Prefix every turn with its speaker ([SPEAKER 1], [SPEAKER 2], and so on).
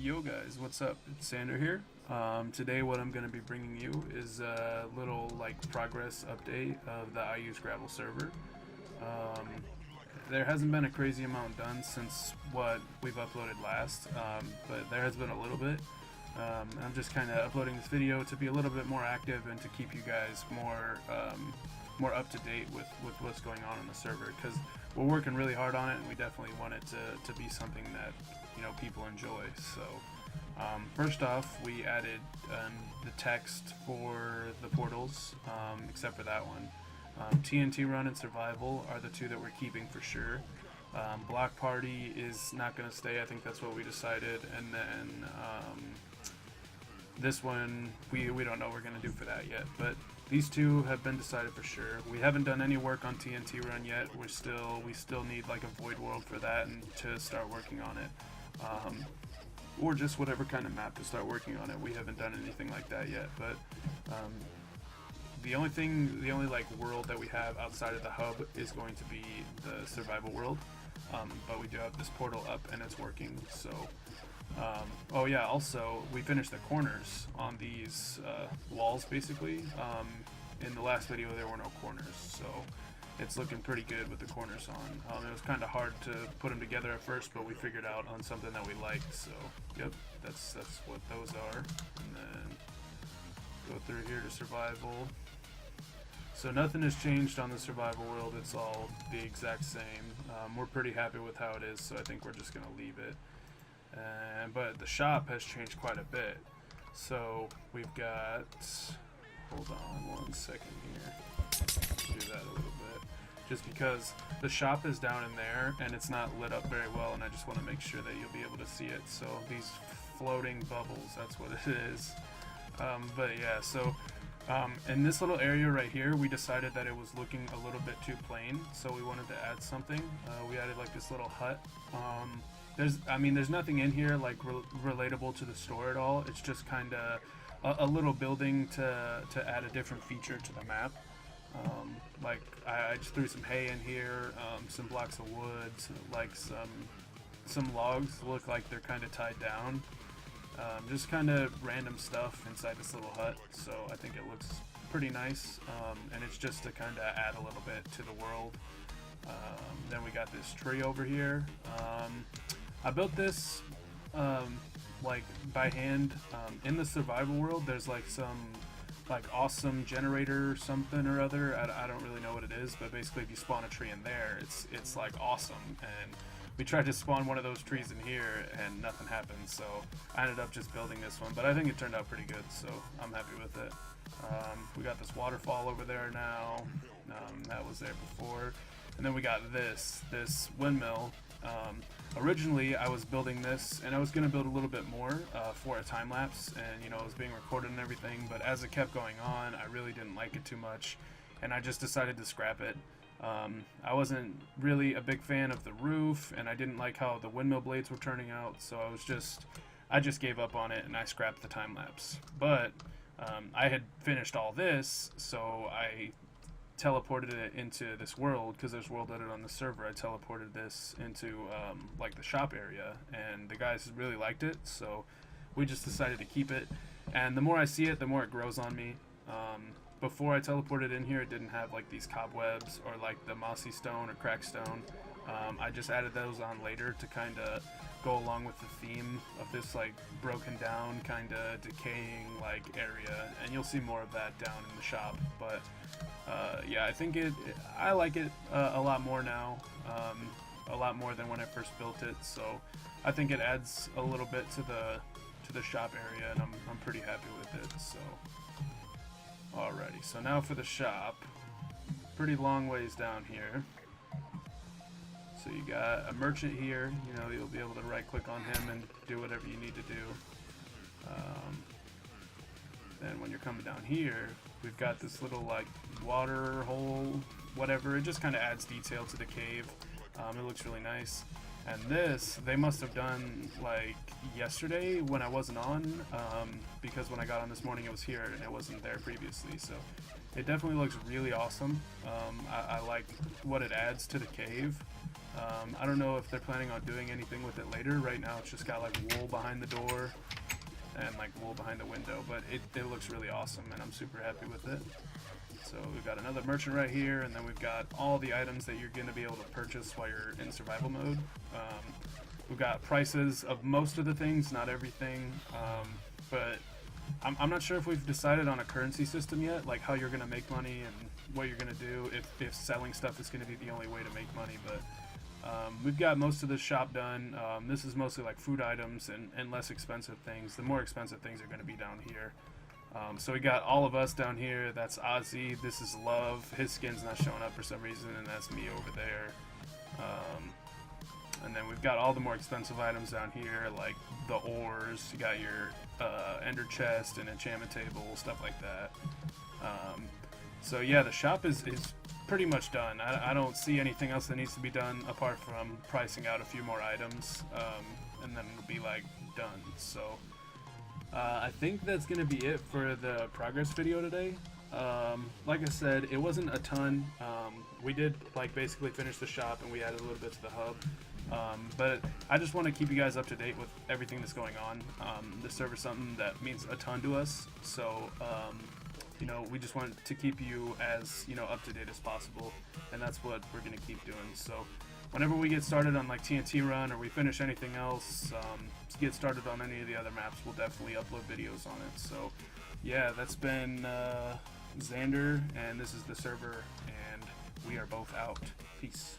[SPEAKER 1] Yo guys, what's up? It's Xander here. Today what I'm going to be bringing you is a little progress update of the I Use Gravel server. Um, there hasn't been a crazy amount done since what we've uploaded last, but there has been a little bit. I'm just kind of uploading this video to be a little bit more active and to keep you guys more up to date with what's going on the server, because we're working really hard on it and we definitely want it to be something that people enjoy. So first off, we added the text for the portals, except for that one. TNT Run and Survival are the two that we're keeping for sure. Block Party is not going to stay. I think that's what we decided. And then this one, we don't know what we're going to do for that yet. But these two have been decided for sure. We haven't done any work on TNT Run yet. We still need like a void world for that and to start working on it. Or just whatever kind of map to start working on it. We haven't done anything like that yet. But the only like world that we have outside of the hub is going to be the survival world. But we do have this portal up and it's working. So oh yeah, also we finished the corners on these walls basically. In the last video there were no corners, so it's looking pretty good with the corners on. It was kind of hard to put them together at first, but we figured out on something that we liked. So yep, that's what those are. And then go through here to survival. So nothing has changed on the survival world. It's all the exact same. We're pretty happy with how it is, so I think we're just gonna leave it. But the shop has changed quite a bit. So we've got, hold on one second here, do that a little bit. Just because the shop is down in there and it's not lit up very well, and I just want to make sure that you'll be able to see it. So these floating bubbles, that's what it is. But yeah, so in this little area right here, we decided that it was looking a little bit too plain, so we wanted to add something. We added like this little hut. There's nothing in here like relatable to the store at all. It's just kind of a little building to add a different feature to the map. Like I just threw some hay in here, some blocks of wood, like some logs look like they're kind of tied down. Just kind of random stuff inside this little hut, so I think it looks pretty nice, and it's just to kind of add a little bit to the world. Then we got this tree over here. I built this like by hand. In the survival world there's like some awesome generator or something or other. I don't really know what it is, but basically if you spawn a tree in there, it's like awesome. And we tried to spawn one of those trees in here and nothing happened, so I ended up just building this one, but I think it turned out pretty good, so I'm happy with it. We got this waterfall over there now. That was there before. And then we got this windmill. Originally I was building this and I was going to build a little bit more for a time lapse, and it was being recorded and everything, but as it kept going on I really didn't like it too much and I just decided to scrap it. I wasn't really a big fan of the roof, and I didn't like how the windmill blades were turning out, so I just gave up on it and I scrapped the time lapse. But I had finished all this, so I teleported it into this world, because there's world edit on the server. I teleported this into like the shop area, and the guys really liked it, so we just decided to keep it. And the more I see it, the more it grows on me. Before I teleported in here, it didn't have like these cobwebs or like the mossy stone or cracked stone. I just added those on later to kind of go along with the theme of this like broken down, kind of decaying like area, and you'll see more of that down in the shop. But yeah, I think I like it a lot more now, a lot more than when I first built it. So I think it adds a little bit to the shop area, and I'm pretty happy with it. So alrighty, so now for the shop. Pretty long ways down here. So you got a merchant here. You'll be able to right click on him and do whatever you need to do. Then when you're coming down here, we've got this little like water hole, whatever. It just kind of adds detail to the cave. It looks really nice. And this, they must have done like yesterday when I wasn't on, because when I got on this morning it was here and it wasn't there previously. So it definitely looks really awesome. I like what it adds to the cave. I don't know if they're planning on doing anything with it later. Right now it's just got like wool behind the door and like wool behind the window, but it looks really awesome and I'm super happy with it. So we've got another merchant right here, and then we've got all the items that you're going to be able to purchase while you're in survival mode. We've got prices of most of the things, not everything, but I'm not sure if we've decided on a currency system yet, like how you're going to make money and what you're going to do, if selling stuff is going to be the only way to make money, but we've got most of the shop done. This is mostly like food items and less expensive things. The more expensive things are going to be down here. So we got all of us down here. That's Ozzy. This is Love. His skin's not showing up for some reason, and that's me over there. And then we've got all the more expensive items down here, like the ores. You got your ender chest and enchantment table, stuff like that. So yeah, the shop is pretty much done. I don't see anything else that needs to be done apart from pricing out a few more items, and then it'll be like done. So I think that's gonna be it for the progress video today. Like I said, it wasn't a ton. We did like basically finish the shop and we added a little bit to the hub. But I just want to keep you guys up to date with everything that's going on. The server's something that means a ton to us, so you know, we just want to keep you as, you know, up to date as possible, and that's what we're gonna keep doing. So whenever we get started on like TNT Run or we finish anything else, to get started on any of the other maps, we'll definitely upload videos on it. So yeah, that's been Zxnder, and this is the server, and we are both out. Peace.